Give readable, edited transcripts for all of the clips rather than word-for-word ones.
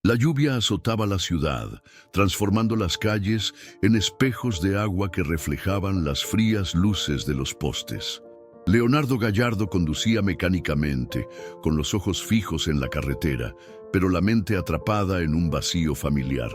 La lluvia azotaba la ciudad, transformando las calles en espejos de agua que reflejaban las frías luces de los postes. Leonardo Gallardo conducía mecánicamente, con los ojos fijos en la carretera, pero la mente atrapada en un vacío familiar.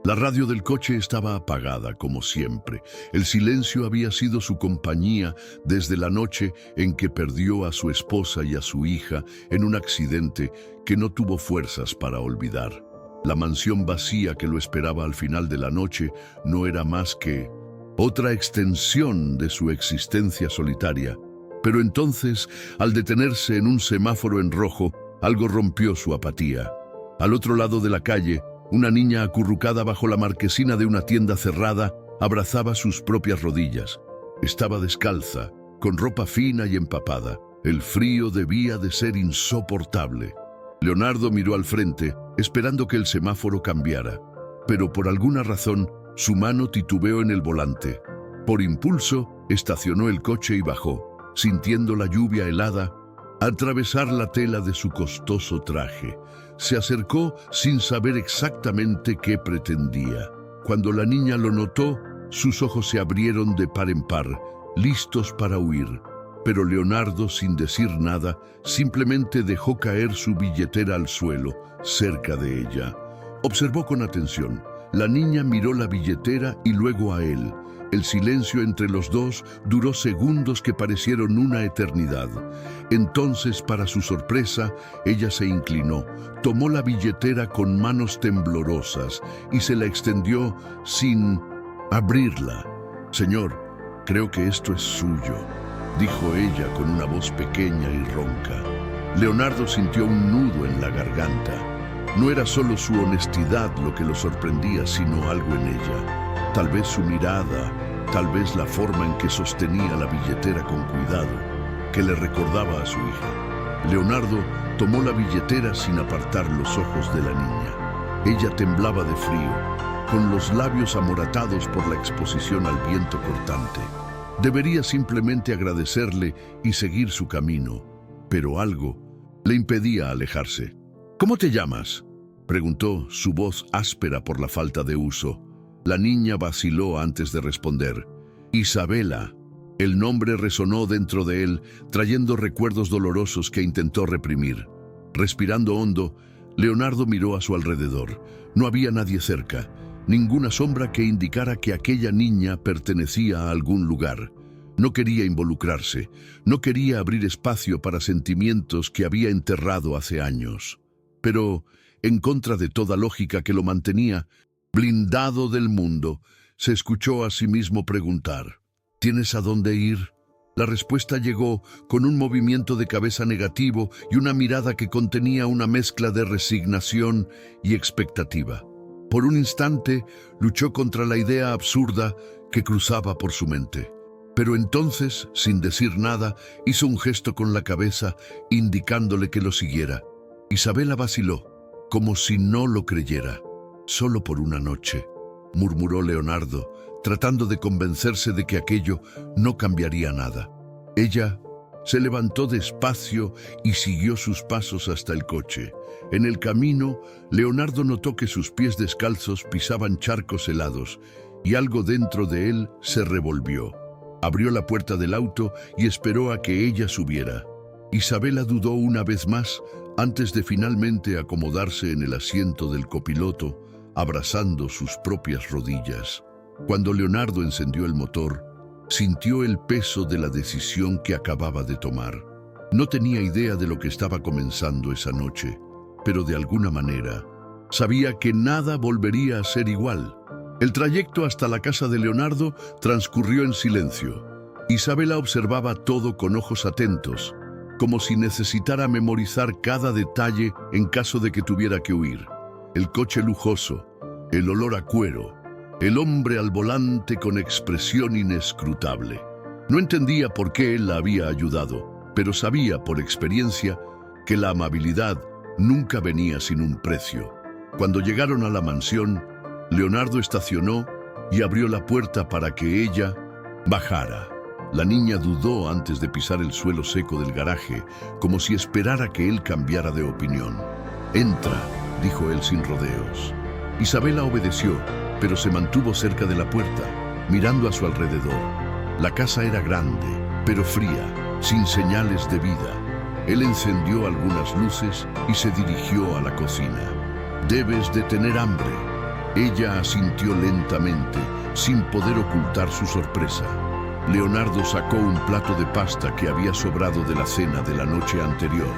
La radio del coche estaba apagada, como siempre. El silencio había sido su compañía desde la noche en que perdió a su esposa y a su hija en un accidente que no tuvo fuerzas para olvidar. La mansión vacía que lo esperaba al final de la noche no era más que otra extensión de su existencia solitaria. Pero entonces, al detenerse en un semáforo en rojo, algo rompió su apatía. Al otro lado de la calle, una niña acurrucada bajo la marquesina de una tienda cerrada abrazaba sus propias rodillas. Estaba descalza, con ropa fina y empapada. El frío debía de ser insoportable. Leonardo miró al frente, esperando que el semáforo cambiara. Pero por alguna razón, su mano titubeó en el volante. Por impulso, estacionó el coche y bajó, sintiendo la lluvia helada atravesar la tela de su costoso traje. Se acercó sin saber exactamente qué pretendía. Cuando la niña lo notó, sus ojos se abrieron de par en par, listos para huir. Pero Leonardo, sin decir nada, simplemente dejó caer su billetera al suelo, cerca de ella. Observó con atención. La niña miró la billetera y luego a él. El silencio entre los dos duró segundos que parecieron una eternidad. Entonces, para su sorpresa, ella se inclinó, tomó la billetera con manos temblorosas y se la extendió sin abrirla. «Señor, creo que esto es suyo», dijo ella con una voz pequeña y ronca. Leonardo sintió un nudo en la garganta. No era solo su honestidad lo que lo sorprendía, sino algo en ella. Tal vez su mirada, tal vez la forma en que sostenía la billetera con cuidado, que le recordaba a su hija. Leonardo tomó la billetera sin apartar los ojos de la niña. Ella temblaba de frío, con los labios amoratados por la exposición al viento cortante. Debería simplemente agradecerle y seguir su camino, pero algo le impedía alejarse. «¿Cómo te llamas?», preguntó, su voz áspera por la falta de uso. La niña vaciló antes de responder. «Isabela». El nombre resonó dentro de él, trayendo recuerdos dolorosos que intentó reprimir. Respirando hondo, Leonardo miró a su alrededor. No había nadie cerca, ninguna sombra que indicara que aquella niña pertenecía a algún lugar. No quería involucrarse, no quería abrir espacio para sentimientos que había enterrado hace años. Pero, en contra de toda lógica que lo mantenía blindado del mundo, se escuchó a sí mismo preguntar: «¿Tienes a dónde ir?». La respuesta llegó con un movimiento de cabeza negativo y una mirada que contenía una mezcla de resignación y expectativa. Por un instante, luchó contra la idea absurda que cruzaba por su mente. Pero entonces, sin decir nada, hizo un gesto con la cabeza, indicándole que lo siguiera. Isabela vaciló, como si no lo creyera. «Solo por una noche», murmuró Leonardo, tratando de convencerse de que aquello no cambiaría nada. Ella se levantó despacio y siguió sus pasos hasta el coche. En el camino, Leonardo notó que sus pies descalzos pisaban charcos helados y algo dentro de él se revolvió. Abrió la puerta del auto y esperó a que ella subiera. Isabela dudó una vez más antes de finalmente acomodarse en el asiento del copiloto, abrazando sus propias rodillas. Cuando Leonardo encendió el motor, sintió el peso de la decisión que acababa de tomar. No tenía idea de lo que estaba comenzando esa noche, pero de alguna manera sabía que nada volvería a ser igual. El trayecto hasta la casa de Leonardo transcurrió en silencio. Isabela observaba todo con ojos atentos, como si necesitara memorizar cada detalle en caso de que tuviera que huir. El coche lujoso, el olor a cuero, el hombre al volante con expresión inescrutable. No entendía por qué él la había ayudado, pero sabía por experiencia que la amabilidad nunca venía sin un precio. Cuando llegaron a la mansión, Leonardo estacionó y abrió la puerta para que ella bajara. La niña dudó antes de pisar el suelo seco del garaje, como si esperara que él cambiara de opinión. «Entra», dijo él sin rodeos. Isabela obedeció, pero se mantuvo cerca de la puerta, mirando a su alrededor. La casa era grande, pero fría, sin señales de vida. Él encendió algunas luces y se dirigió a la cocina. «Debes de tener hambre». Ella asintió lentamente, sin poder ocultar su sorpresa. Leonardo sacó un plato de pasta que había sobrado de la cena de la noche anterior.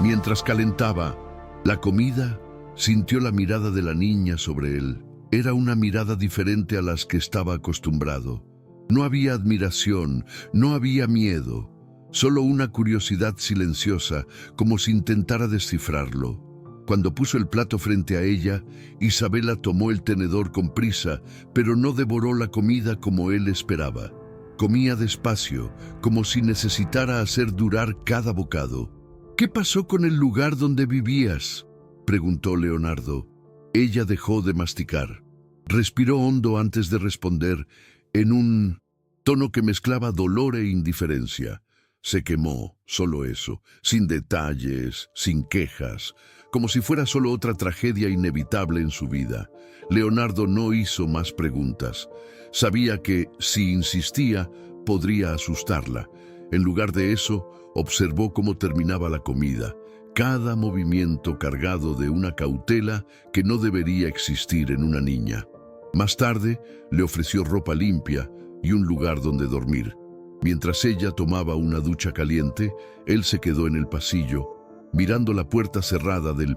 Mientras calentaba la comida, sintió la mirada de la niña sobre él. Era una mirada diferente a las que estaba acostumbrado. No había admiración, no había miedo, solo una curiosidad silenciosa, como si intentara descifrarlo. Cuando puso el plato frente a ella, Isabela tomó el tenedor con prisa, pero no devoró la comida como él esperaba. Comía despacio, como si necesitara hacer durar cada bocado. «¿Qué pasó con el lugar donde vivías?», preguntó Leonardo. Ella dejó de masticar. Respiró hondo antes de responder, en un tono que mezclaba dolor e indiferencia. Se quemó, solo eso, sin detalles, sin quejas, como si fuera solo otra tragedia inevitable en su vida. Leonardo no hizo más preguntas. Sabía que, si insistía, podría asustarla. En lugar de eso, observó cómo terminaba la comida, cada movimiento cargado de una cautela que no debería existir en una niña. Más tarde, le ofreció ropa limpia y un lugar donde dormir. Mientras ella tomaba una ducha caliente, él se quedó en el pasillo, mirando la puerta cerrada del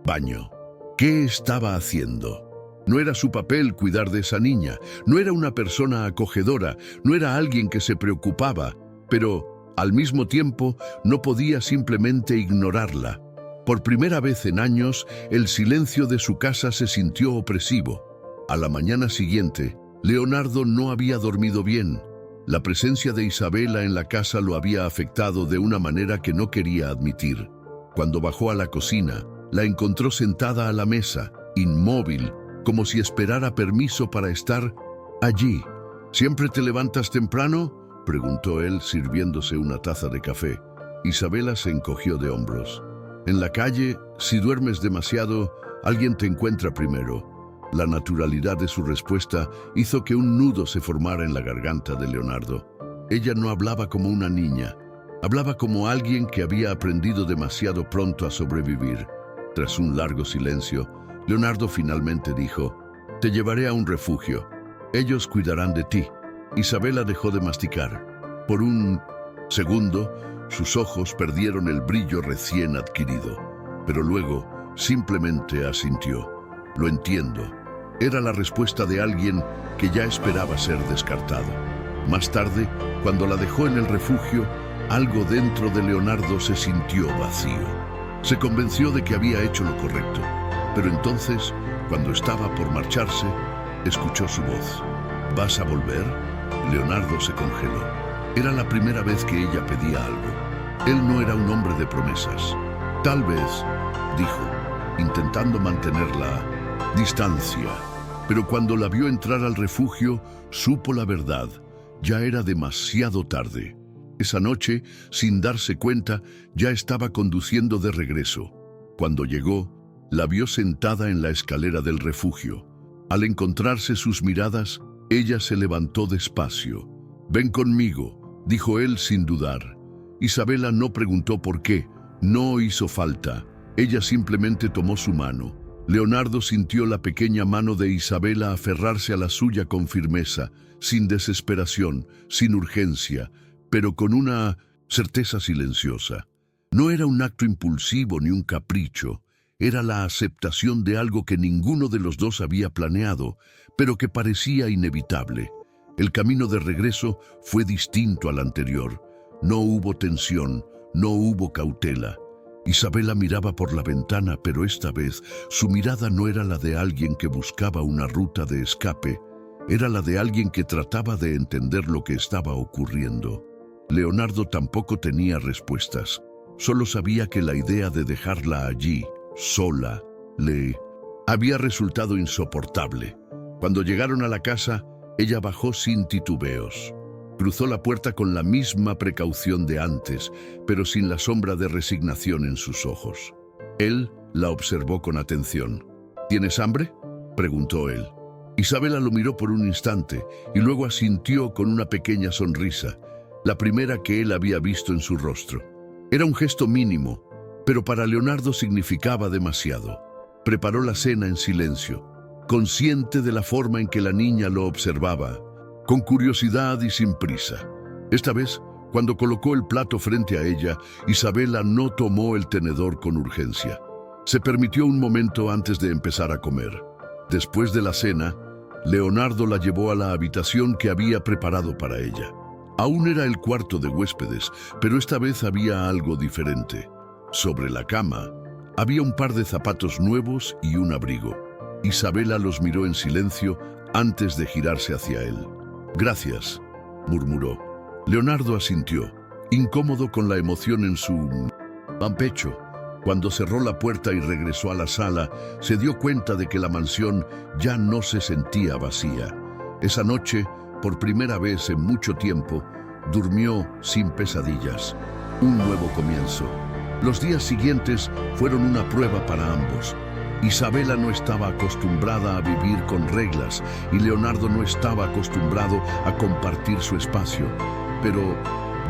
baño. ¿Qué estaba haciendo? No era su papel cuidar de esa niña, no era una persona acogedora, no era alguien que se preocupaba, pero, al mismo tiempo, no podía simplemente ignorarla. Por primera vez en años, el silencio de su casa se sintió opresivo. A la mañana siguiente, Leonardo no había dormido bien. La presencia de Isabela en la casa lo había afectado de una manera que no quería admitir. Cuando bajó a la cocina, la encontró sentada a la mesa, inmóvil, como si esperara permiso para estar allí. «¿Siempre te levantas temprano?», preguntó él, sirviéndose una taza de café. Isabela se encogió de hombros. «En la calle, si duermes demasiado, alguien te encuentra primero». La naturalidad de su respuesta hizo que un nudo se formara en la garganta de Leonardo. Ella no hablaba como una niña, hablaba como alguien que había aprendido demasiado pronto a sobrevivir. Tras un largo silencio, Leonardo finalmente dijo: «Te llevaré a un refugio. Ellos cuidarán de ti». Isabela dejó de masticar. Por un segundo, sus ojos perdieron el brillo recién adquirido, pero luego simplemente asintió. «Lo entiendo». Era la respuesta de alguien que ya esperaba ser descartado. Más tarde, cuando la dejó en el refugio, algo dentro de Leonardo se sintió vacío. Se convenció de que había hecho lo correcto, pero entonces, cuando estaba por marcharse, escuchó su voz. «¿Vas a volver?». Leonardo se congeló. Era la primera vez que ella pedía algo. Él no era un hombre de promesas. «Tal vez», dijo, intentando mantener la distancia. Pero cuando la vio entrar al refugio, supo la verdad. Ya era demasiado tarde. Esa noche, sin darse cuenta, ya estaba conduciendo de regreso. Cuando llegó, la vio sentada en la escalera del refugio. Al encontrarse sus miradas, ella se levantó despacio. «Ven conmigo», dijo él sin dudar. Isabela no preguntó por qué, no hizo falta. Ella simplemente tomó su mano. Leonardo sintió la pequeña mano de Isabela aferrarse a la suya con firmeza, sin desesperación, sin urgencia, pero con una certeza silenciosa. No era un acto impulsivo ni un capricho, era la aceptación de algo que ninguno de los dos había planeado, pero que parecía inevitable. El camino de regreso fue distinto al anterior. No hubo tensión, no hubo cautela. Isabela miraba por la ventana, pero esta vez su mirada no era la de alguien que buscaba una ruta de escape, era la de alguien que trataba de entender lo que estaba ocurriendo. Leonardo tampoco tenía respuestas, solo sabía que la idea de dejarla allí, sola, le había resultado insoportable. Cuando llegaron a la casa, ella bajó sin titubeos. Cruzó la puerta con la misma precaución de antes, pero sin la sombra de resignación en sus ojos. Él la observó con atención. ¿Tienes hambre?, preguntó él. Isabela lo miró por un instante y luego asintió con una pequeña sonrisa, la primera que él había visto en su rostro. Era un gesto mínimo, pero para Leonardo significaba demasiado. Preparó la cena en silencio, consciente de la forma en que la niña lo observaba, con curiosidad y sin prisa. Esta vez, cuando colocó el plato frente a ella, Isabela no tomó el tenedor con urgencia. Se permitió un momento antes de empezar a comer. Después de la cena, Leonardo la llevó a la habitación que había preparado para ella. Aún era el cuarto de huéspedes, pero esta vez había algo diferente. Sobre la cama, había un par de zapatos nuevos y un abrigo. Isabela los miró en silencio antes de girarse hacia él. «Gracias», murmuró. Leonardo asintió, incómodo con la emoción en su pecho. Cuando cerró la puerta y regresó a la sala, se dio cuenta de que la mansión ya no se sentía vacía. Esa noche, por primera vez en mucho tiempo, durmió sin pesadillas. Un nuevo comienzo. Los días siguientes fueron una prueba para ambos. Isabela no estaba acostumbrada a vivir con reglas y Leonardo no estaba acostumbrado a compartir su espacio. Pero,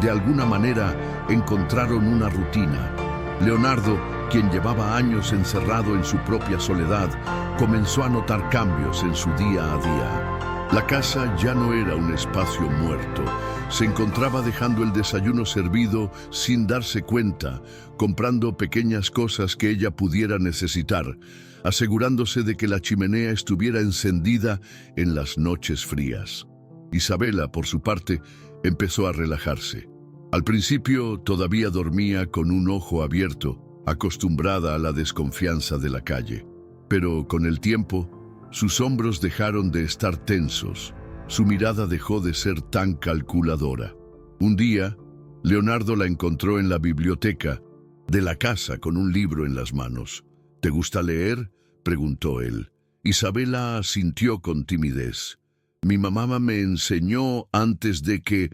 de alguna manera, encontraron una rutina. Leonardo, quien llevaba años encerrado en su propia soledad, comenzó a notar cambios en su día a día. La casa ya no era un espacio muerto. Se encontraba dejando el desayuno servido sin darse cuenta, comprando pequeñas cosas que ella pudiera necesitar, asegurándose de que la chimenea estuviera encendida en las noches frías. Isabela, por su parte, empezó a relajarse. Al principio todavía dormía con un ojo abierto, acostumbrada a la desconfianza de la calle. Pero con el tiempo, sus hombros dejaron de estar tensos. Su mirada dejó de ser tan calculadora. Un día, Leonardo la encontró en la biblioteca de la casa con un libro en las manos. «¿Te gusta leer?», preguntó él. Isabela asintió con timidez. «Mi mamá me enseñó antes de que...»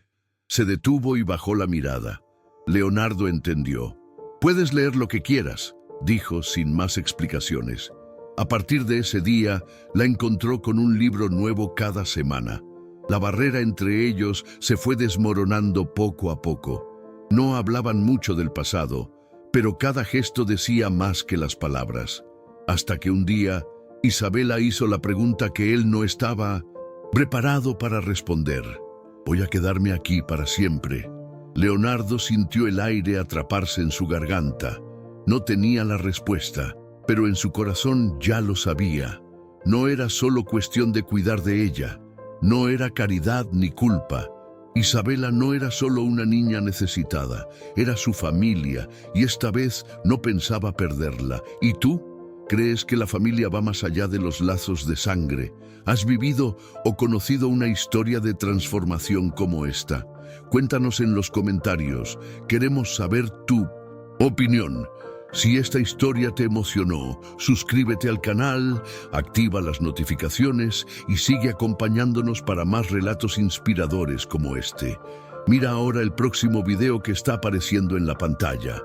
Se detuvo y bajó la mirada. Leonardo entendió. «Puedes leer lo que quieras», dijo sin más explicaciones. A partir de ese día, la encontró con un libro nuevo cada semana. La barrera entre ellos se fue desmoronando poco a poco. No hablaban mucho del pasado, pero cada gesto decía más que las palabras. Hasta que un día, Isabela hizo la pregunta que él no estaba preparado para responder. «Voy a quedarme aquí para siempre». Leonardo sintió el aire atraparse en su garganta. No tenía la respuesta, pero en su corazón ya lo sabía. No era solo cuestión de cuidar de ella. No era caridad ni culpa. Isabela no era solo una niña necesitada, era su familia, y esta vez no pensaba perderla. ¿Y tú? ¿Crees que la familia va más allá de los lazos de sangre? ¿Has vivido o conocido una historia de transformación como esta? Cuéntanos en los comentarios. Queremos saber tu opinión. Si esta historia te emocionó, suscríbete al canal, activa las notificaciones y sigue acompañándonos para más relatos inspiradores como este. Mira ahora el próximo video que está apareciendo en la pantalla.